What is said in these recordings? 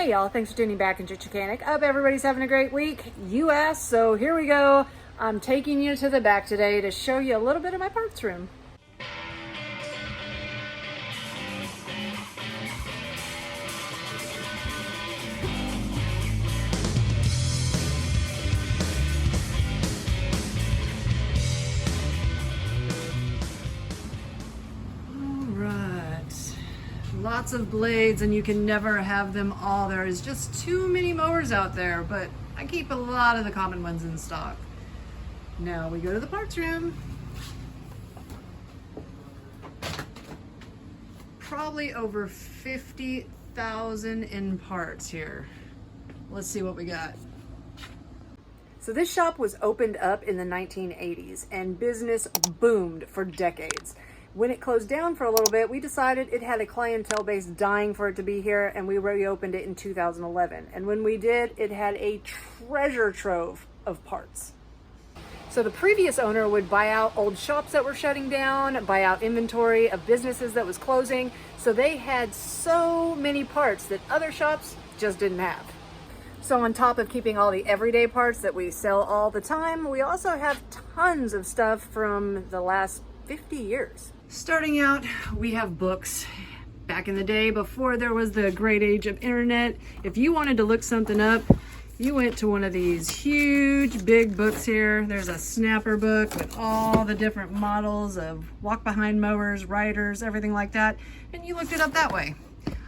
Hey y'all, thanks for tuning back into Chickanic. Hope everybody's having a great week. You asked, so here we go. I'm taking you to the back today to show you a little bit of my parts room. Lots of blades, and you can never have them all. There is just too many mowers out there, but I keep a lot of the common ones in stock. Now we go to the parts room. Probably over 50,000 in parts here. Let's see what we got. So this shop was opened up in the 1980s and business boomed for decades. When it closed down for a little bit, we decided it had a clientele base dying for it to be here, and we reopened it in 2011. And when we did, it had a treasure trove of parts. So the previous owner would buy out old shops that were shutting down, buy out inventory of businesses that was closing. So they had so many parts that other shops just didn't have. So on top of keeping all the everyday parts that we sell all the time, we also have tons of stuff from the last 50 years. Starting out, we have books. Back in the day, before there was the great age of internet, if you wanted to look something up, you went to one of these huge big books here. There's a snapper book with all the different models of walk-behind mowers, riders, everything like that, and you looked it up that way.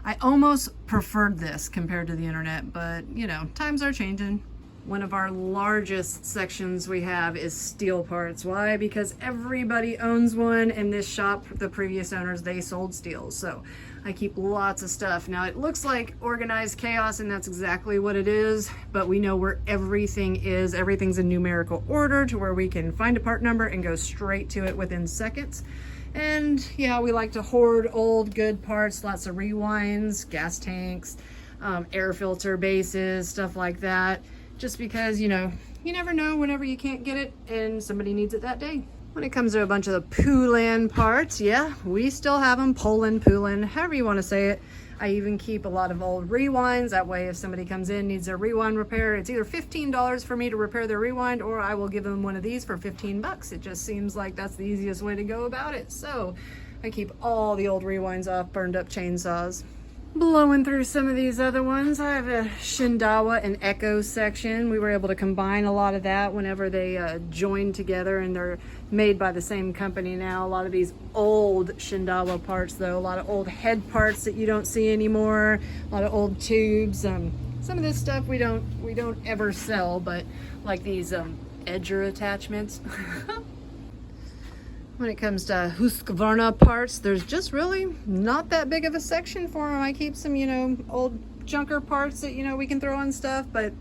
I almost preferred this compared to the internet, but you know, times are changing. One of our largest sections we have is steel parts. Why? Because everybody owns one, and this shop, the previous owners, they sold steel. So I keep lots of stuff. Now it looks like organized chaos, and that's exactly what it is, but we know where everything is. Everything's in numerical order to where we can find a part number and go straight to it within seconds. And yeah, we like to hoard old good parts, lots of rewinds, gas tanks, air filter bases, stuff like that. Just because, you know, you never know whenever you can't get it and somebody needs it that day. When it comes to a bunch of the Poulan parts, yeah, we still have them, Poulan, however you want to say it. I even keep a lot of old rewinds. That way, if somebody comes in, needs their rewind repair, it's either $15 for me to repair their rewind, or I will give them one of these for 15 bucks. It just seems like that's the easiest way to go about it. So I keep all the old rewinds off burned up chainsaws. Blowing through some of these other ones, I have a Shindawa and Echo section. We were able to combine a lot of that whenever they joined together, and they're made by the same company now. A lot of these old Shindawa parts though, a lot of old head parts that you don't see anymore, a lot of old tubes. Some of this stuff we don't ever sell, but like these edger attachments. When it comes to Husqvarna parts, there's just really not that big of a section for them. I keep some, you know, old junker parts that, you know, we can throw on stuff, but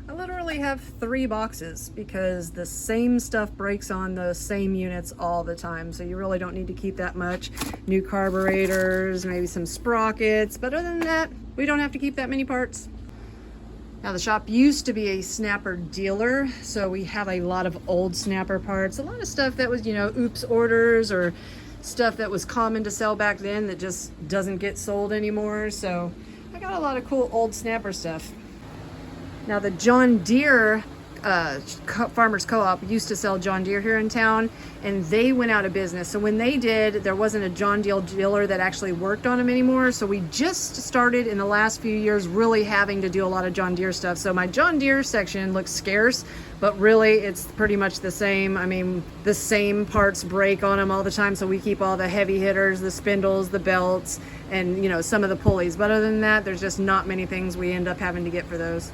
I literally have 3 boxes because the same stuff breaks on the same units all the time. So you really don't need to keep that much. New carburetors, maybe some sprockets, but other than that, we don't have to keep that many parts. Now the shop used to be a snapper dealer, so we have a lot of old snapper parts, a lot of stuff that was, you know, oops orders or stuff that was common to sell back then that just doesn't get sold anymore. So I got a lot of cool old snapper stuff. Now the John Deere Farmers Co-op used to sell John Deere here in town, and they went out of business. So when they did, there wasn't a John Deere dealer that actually worked on them anymore. So we just started in the last few years really having to do a lot of John Deere stuff. So my John Deere section looks scarce, but really it's pretty much the same. I mean, the same parts break on them all the time. So we keep all the heavy hitters, the spindles, the belts, and you know, some of the pulleys. But other than that, there's just not many things we end up having to get for those.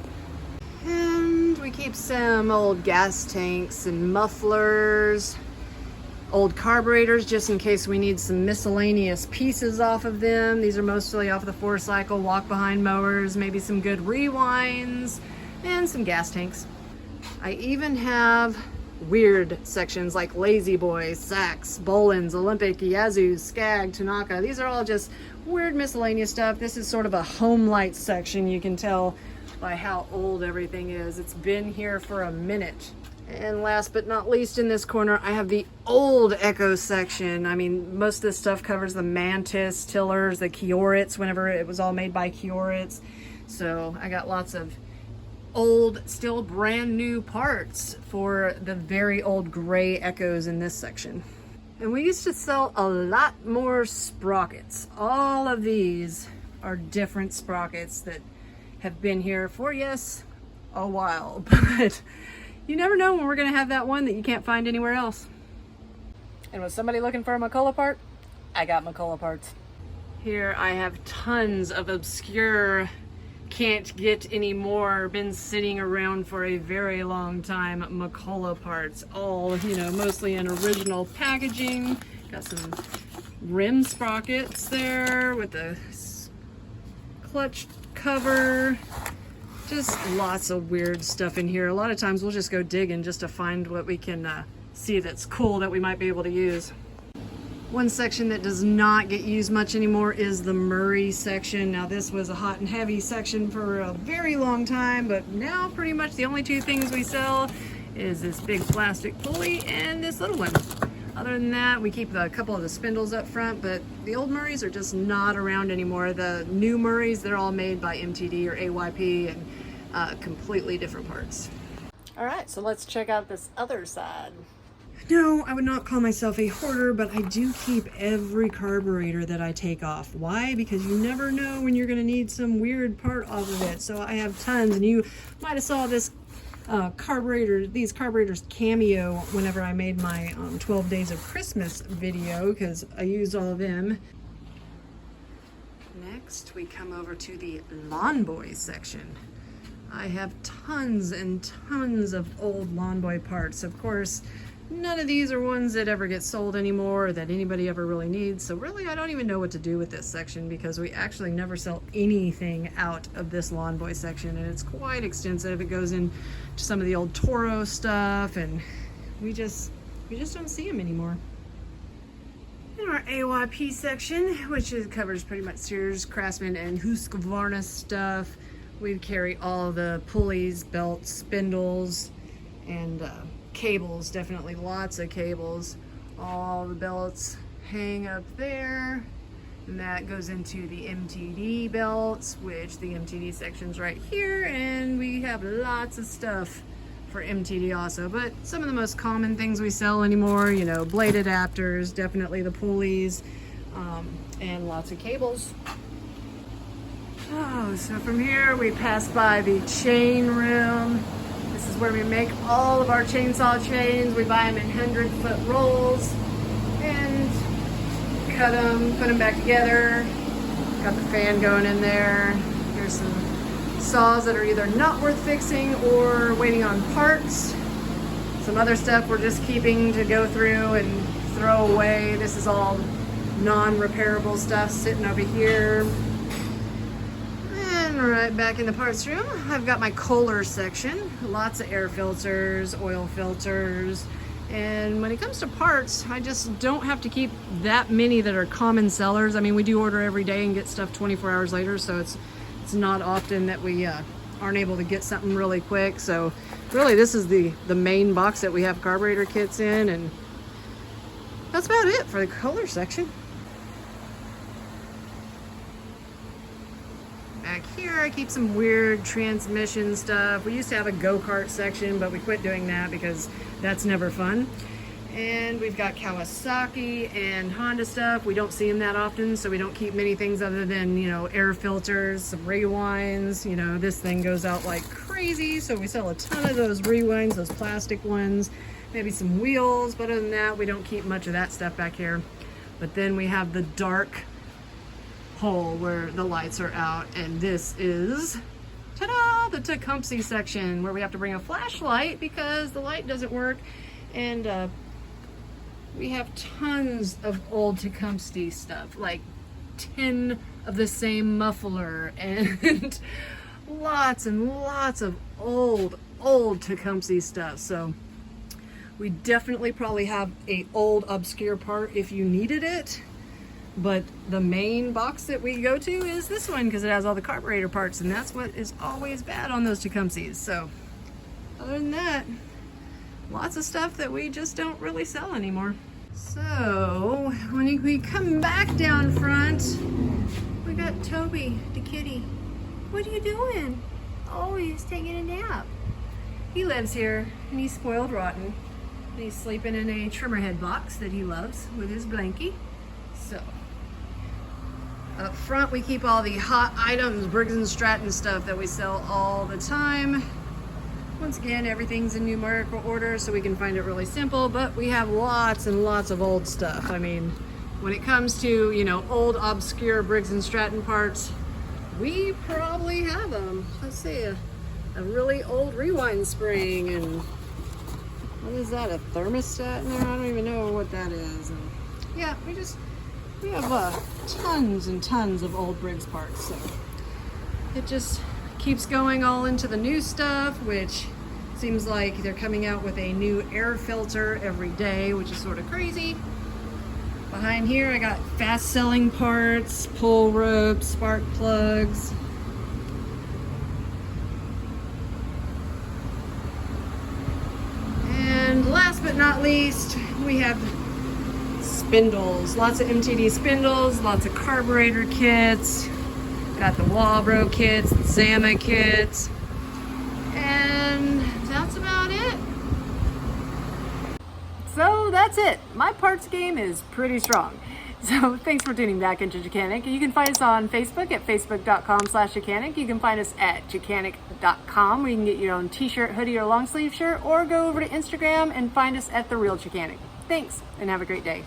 We keep some old gas tanks and mufflers, old carburetors just in case we need some miscellaneous pieces off of them. These are mostly off the 4-cycle walk-behind mowers, maybe some good rewinds, and some gas tanks. I even have weird sections like Lazy Boy, Sachs, Boland's, Olympic, Yazoo, Skag, Tanaka. These are all just weird miscellaneous stuff. This is sort of a home light section. You can tell by how old everything is. It's been here for a minute. And last but not least, in this corner, I have the old Echo section. I mean, most of this stuff covers the Mantis tillers, the Kioritz, whenever it was all made by Kioritz. So I got lots of old, still brand new parts for the very old gray Echoes in this section. And we used to sell a lot more sprockets. All of these are different sprockets that have been here for, yes, a while, but you never know when we're gonna have that one that you can't find anywhere else. And was somebody looking for a McCullough part? I got McCullough parts. Here I have tons of obscure, can't get any more, been sitting around for a very long time McCullough parts, all, you know, mostly in original packaging. Got some rim sprockets there with the clutch cover. Just lots of weird stuff in here. A lot of times we'll just go digging just to find what we can see that's cool that we might be able to use. One section that does not get used much anymore is the Murray section. Now this was a hot and heavy section for a very long time, but now pretty much the only two things we sell is this big plastic pulley and this little one. Other than that, we keep a couple of the spindles up front, but the old Murrays are just not around anymore. The new Murrays, they're all made by MTD or AYP and completely different parts. All right, so let's check out this other side. No, I would not call myself a hoarder, but I do keep every carburetor that I take off. Why? Because you never know when you're going to need some weird part off of it. So I have tons, and you might have saw this these carburetors cameo whenever I made my 12 Days of Christmas video, because I used all of them. Next, we come over to the Lawn Boy section. I have tons and tons of old Lawn Boy parts. Of course, none of these are ones that ever get sold anymore or that anybody ever really needs. So really, I don't even know what to do with this section because we actually never sell anything out of this Lawn Boy section, and it's quite extensive. It goes into some of the old Toro stuff, and we just don't see them anymore. In our AYP section, which covers pretty much Sears, Craftsman, and Husqvarna stuff, we carry all the pulleys, belts, spindles, and cables. Definitely lots of cables. All the belts hang up there, and that goes into the MTD belts, which the MTD section's right here, and we have lots of stuff for MTD also. But some of the most common things we sell anymore, you know, blade adapters, definitely the pulleys, and lots of cables. Oh, so from here we pass by the chain room. This is where we make all of our chainsaw chains. We buy them in 100-foot rolls and cut them, put them back together. Got the fan going in there. Here's some saws that are either not worth fixing or waiting on parts. Some other stuff we're just keeping to go through and throw away. This is all non-repairable stuff sitting over here. And right back in the parts room, I've got my Kohler section. Lots of air filters, oil filters. And when it comes to parts, I just don't have to keep that many that are common sellers. I mean, we do order every day and get stuff 24 hours later, so it's not often that we aren't able to get something really quick. So really, this is the main box that we have carburetor kits in, and that's about it for the Kohler section. Back here, I keep some weird transmission stuff. We used to have a go-kart section, but we quit doing that because that's never fun. And we've got Kawasaki and Honda stuff. We don't see them that often, so we don't keep many things other than, you know, air filters, some rewinds. You know, this thing goes out like crazy, so we sell a ton of those rewinds, those plastic ones, maybe some wheels, but other than that, we don't keep much of that stuff back here. But then we have the dark hole where the lights are out, and this is, ta-da, the Tecumseh section, where we have to bring a flashlight because the light doesn't work. And we have tons of old Tecumseh stuff, like 10 of the same muffler, and lots and lots of old Tecumseh stuff. So we definitely probably have a old obscure part if you needed it. But the main box that we go to is this one because it has all the carburetor parts, and that's what is always bad on those Tecumsehs. So other than that, lots of stuff that we just don't really sell anymore. So when we come back down front, we got Toby the kitty. What are you doing? Oh, he's taking a nap. He lives here and he's spoiled rotten. And he's sleeping in a trimmer head box that he loves with his blankie. So, up front we keep all the hot items, Briggs & Stratton stuff that we sell all the time. Once again, everything's in numerical order so we can find it really simple, but we have lots and lots of old stuff. I mean, when it comes to, you know, old obscure Briggs & Stratton parts, we probably have them. Let's see, a really old rewind spring, and what is that, a thermostat in there? I don't even know what that is. And yeah, we have tons and tons of old Briggs parts, so it just keeps going all into the new stuff, which seems like they're coming out with a new air filter every day, which is sort of crazy. Behind here I got fast selling parts, pull ropes, spark plugs. And last but not least, we have spindles. Lots of MTD spindles, lots of carburetor kits. Got the Walbro kits, the Zama kits, and that's about it. So that's it. My parts game is pretty strong. So thanks for tuning back into Chickanic. You can find us on Facebook at facebook.com/Chickanic. You can find us at Chickanic.com, where you can get your own t-shirt, hoodie, or long sleeve shirt, or go over to Instagram and find us at The Real Chickanic. Thanks, and have a great day.